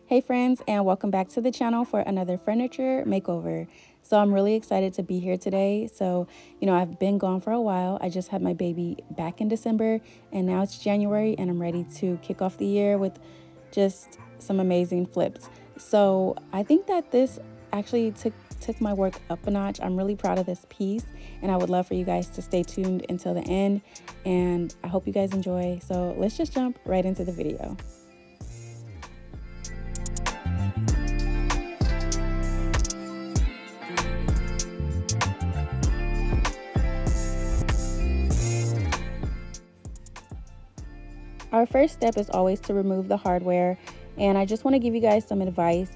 Hey friends, and welcome back to the channel for another furniture makeover. So I'm really excited to be here today. So, I've been gone for a while. I just had my baby back in December, and now it's January and I'm ready to kick off the year with just some amazing flips. So I think that this actually took my work up a notch. I'm really proud of this piece, and I would love for you guys to stay tuned until the end, and I hope you guys enjoy. So let's just jump right into the video. Our first step is always to remove the hardware, and I just want to give you guys some advice.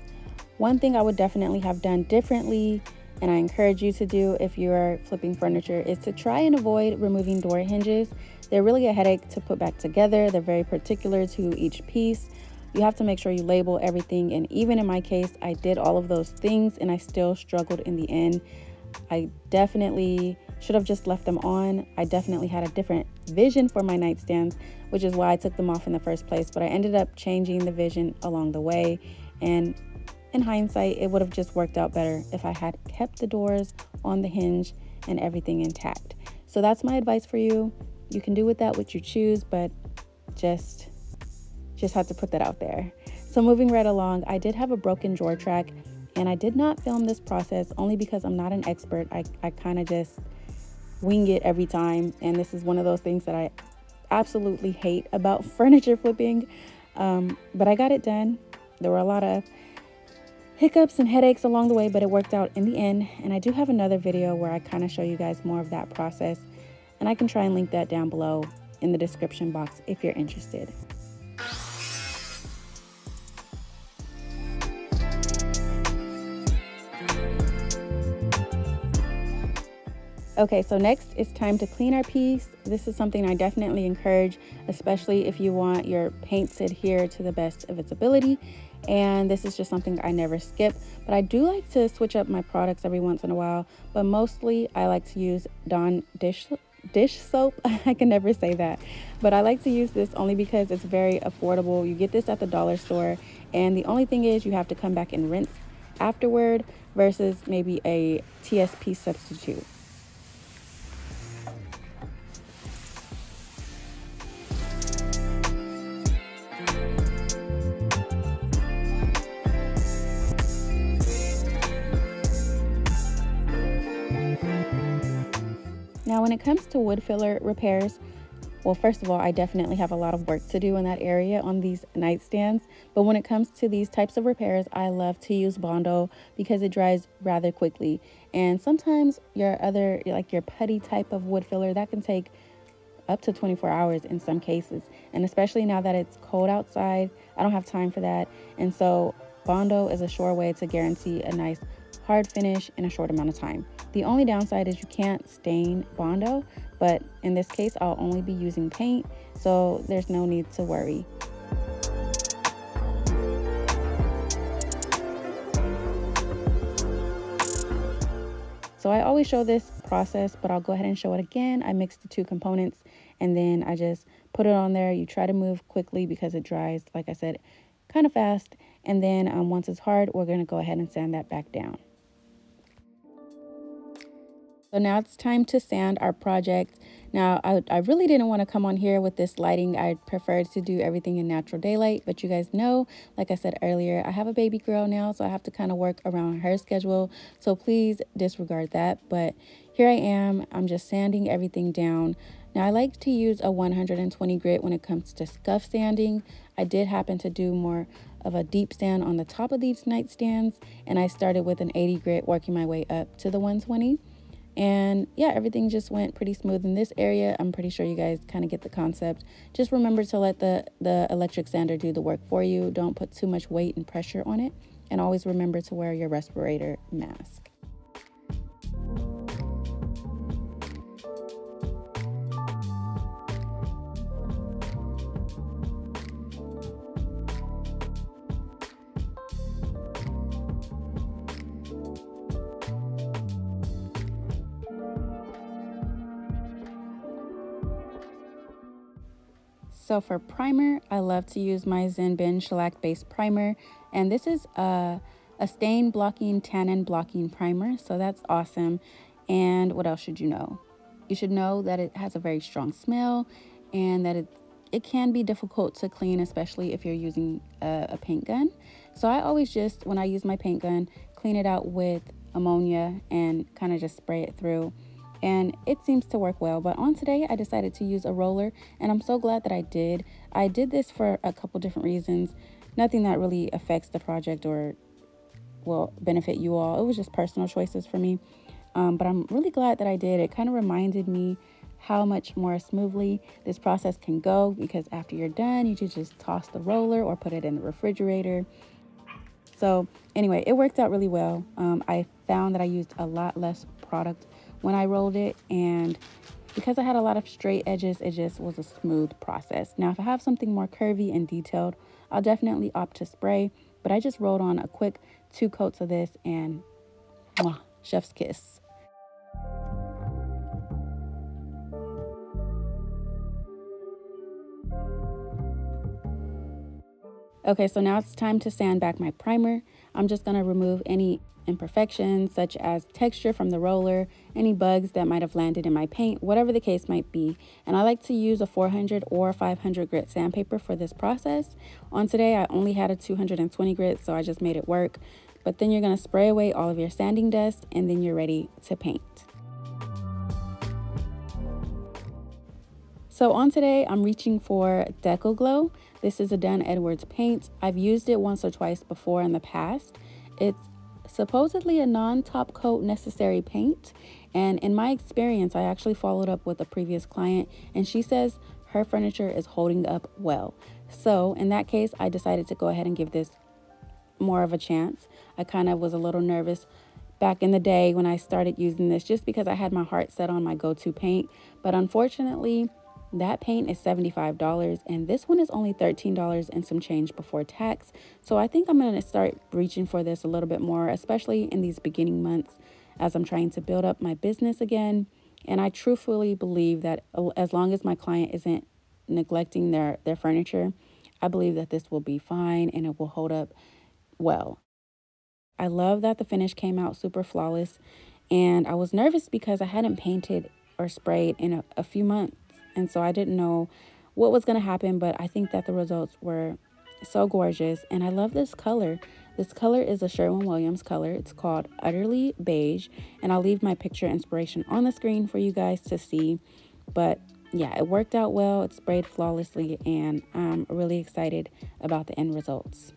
One thing I would definitely have done differently, and I encourage you to do if you are flipping furniture, is to try and avoid removing door hinges. They're really a headache to put back together. They're very particular to each piece. You have to make sure you label everything, and even in my case, I did all of those things and I still struggled in the end. I definitely should have just left them on. I definitely had a different vision for my nightstands, which is why I took them off in the first place. But I ended up changing the vision along the way. And in hindsight, it would have just worked out better if I had kept the doors on the hinge and everything intact. So that's my advice for you. You can do with that what you choose, but just had to put that out there. So moving right along, I did have a broken drawer track, and I did not film this process only because I'm not an expert. I kind of just wing it every time, and this is one of those things that I absolutely hate about furniture flipping, but I got it done. There were a lot of hiccups and headaches along the way, but it worked out in the end. And I do have another video where I kind of show you guys more of that process, and I can try and link that down below in the description box if you're interested. Okay, so next it's time to clean our piece. This is something I definitely encourage, especially if you want your paint to adhere to the best of its ability. And this is just something I never skip, but I do like to switch up my products every once in a while, but mostly I like to use Dawn dish soap. I can never say that, but I like to use this only because it's very affordable. You get this at the dollar store, and the only thing is you have to come back and rinse afterward versus maybe a TSP substitute. Now, when it comes to wood filler repairs, well, first of all, I definitely have a lot of work to do in that area on these nightstands. But when it comes to these types of repairs, I love to use Bondo because it dries rather quickly. And sometimes your other, like your putty type of wood filler, that can take up to 24 hours in some cases. And especially now that it's cold outside, I don't have time for that. And so Bondo is a sure way to guarantee a nice hard finish in a short amount of time. The only downside is you can't stain Bondo, but in this case I'll only be using paint, so there's no need to worry. So I always show this process, but I'll go ahead and show it again. I mix the two components and then I just put it on there. You try to move quickly because it dries, like I said, kind of fast. And then once it's hard, we're going to go ahead and sand that back down. So now it's time to sand our project. Now, I really didn't want to come on here with this lighting. I preferred to do everything in natural daylight, but you guys know, like I said earlier, I have a baby girl now, so I have to kind of work around her schedule. So please disregard that. But here I am. I'm just sanding everything down. Now, I like to use a 120 grit when it comes to scuff sanding. I did happen to do more of a deep sand on the top of these nightstands, and I started with an 80 grit, working my way up to the 120. And yeah, everything just went pretty smooth in this area. I'm pretty sure you guys kind of get the concept. Just remember to let the electric sander do the work for you. Don't put too much weight and pressure on it. And always remember to wear your respirator mask. So for primer, I love to use my Zen Bin Shellac Base Primer. And this is a stain blocking, tannin blocking primer. So that's awesome. And what else should you know? You should know that it has a very strong smell and that it can be difficult to clean, especially if you're using a paint gun. So I always just, when I use my paint gun, clean it out with ammonia and kind of just spray it through. And it seems to work well. But on today, I decided to use a roller, and I'm so glad that I did. I did this for a couple different reasons. Nothing that really affects the project or will benefit you all. It was just personal choices for me. But I'm really glad that I did. It kind of reminded me how much more smoothly this process can go, because after you're done, you just toss the roller or put it in the refrigerator. So anyway, it worked out really well. I found that I used a lot less product when I rolled it, and because I had a lot of straight edges, it just was a smooth process. Now, if I have something more curvy and detailed, I'll definitely opt to spray, but I just rolled on a quick 2 coats of this, and mwah, chef's kiss. Okay, so now it's time to sand back my primer. I'm just gonna remove any imperfections such as texture from the roller, any bugs that might have landed in my paint, whatever the case might be. And I like to use a 400 or 500 grit sandpaper for this process. On today, I only had a 220 grit, so I just made it work. But then you're gonna spray away all of your sanding dust, and then you're ready to paint. So on today, I'm reaching for Deco Glow. This is a Dunn Edwards paint. I've used it once or twice before in the past. It's supposedly a non-top coat necessary paint. And in my experience, I actually followed up with a previous client, and she says her furniture is holding up well. So in that case, I decided to go ahead and give this more of a chance. I kind of was a little nervous back in the day when I started using this, just because I had my heart set on my go-to paint. But unfortunately, that paint is $75, and this one is only $13 and some change before tax. So I think I'm going to start reaching for this a little bit more, especially in these beginning months as I'm trying to build up my business again. And I truthfully believe that as long as my client isn't neglecting their furniture, I believe that this will be fine and it will hold up well. I love that the finish came out super flawless, and I was nervous because I hadn't painted or sprayed in a few months. And so I didn't know what was going to happen, but I think that the results were so gorgeous. And I love this color. This color is a Sherwin-Williams color. It's called Utterly Beige. And I'll leave my picture inspiration on the screen for you guys to see. But yeah, it worked out well. It sprayed flawlessly, and I'm really excited about the end results.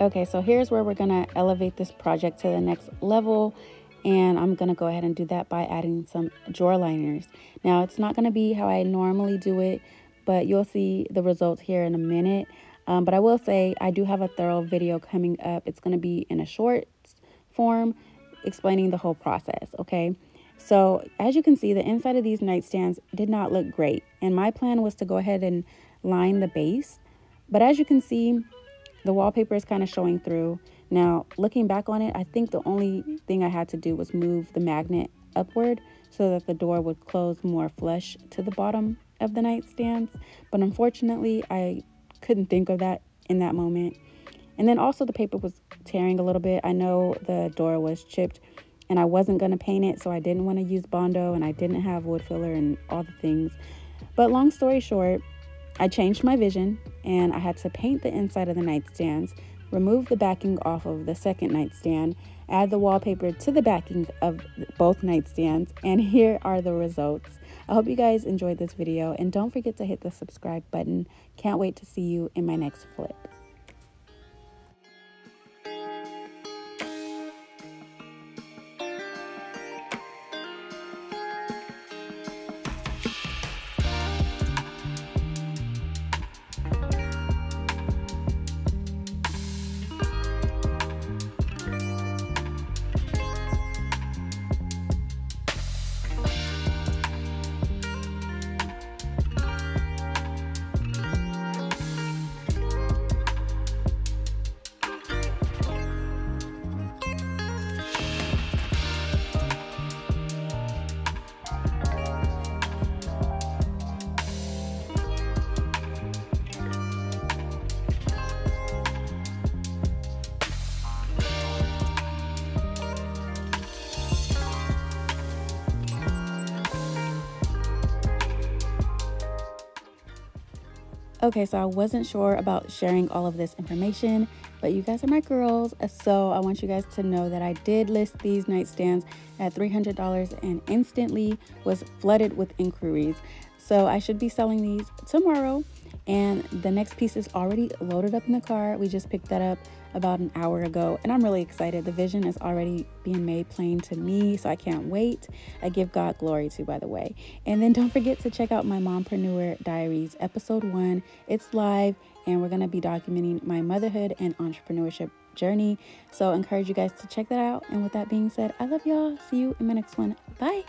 Okay, so here's where we're gonna elevate this project to the next level, and I'm gonna go ahead and do that by adding some drawer liners. Now, it's not gonna be how I normally do it, but you'll see the results here in a minute. But I will say I do have a thorough video coming up. It's gonna be in a shorts form explaining the whole process, okay? So as you can see, the inside of these nightstands did not look great, and my plan was to go ahead and line the base. But as you can see, the wallpaper is kind of showing through. Now, looking back on it, I think the only thing I had to do was move the magnet upward so that the door would close more flush to the bottom of the nightstands. But unfortunately, I couldn't think of that in that moment. And then also the paper was tearing a little bit. I know the door was chipped and I wasn't going to paint it, so I didn't want to use Bondo, and I didn't have wood filler and all the things. But long story short, I changed my vision and I had to paint the inside of the nightstands, remove the backing off of the second nightstand, add the wallpaper to the backing of both nightstands, and here are the results. I hope you guys enjoyed this video, and don't forget to hit the subscribe button. Can't wait to see you in my next flip. Okay, so I wasn't sure about sharing all of this information, but you guys are my girls, so I want you guys to know that I did list these nightstands at $300 and instantly was flooded with inquiries. So I should be selling these tomorrow, and the next piece is already loaded up in the car. We just picked that up about an hour ago, and I'm really excited. The vision is already being made plain to me, so I can't wait. I give God glory to, by the way. And then don't forget to check out my Mompreneur Diaries episode 1. It's live, and we're going to be documenting my motherhood and entrepreneurship journey, so I encourage you guys to check that out. And with that being said, I love y'all. See you in my next one. Bye.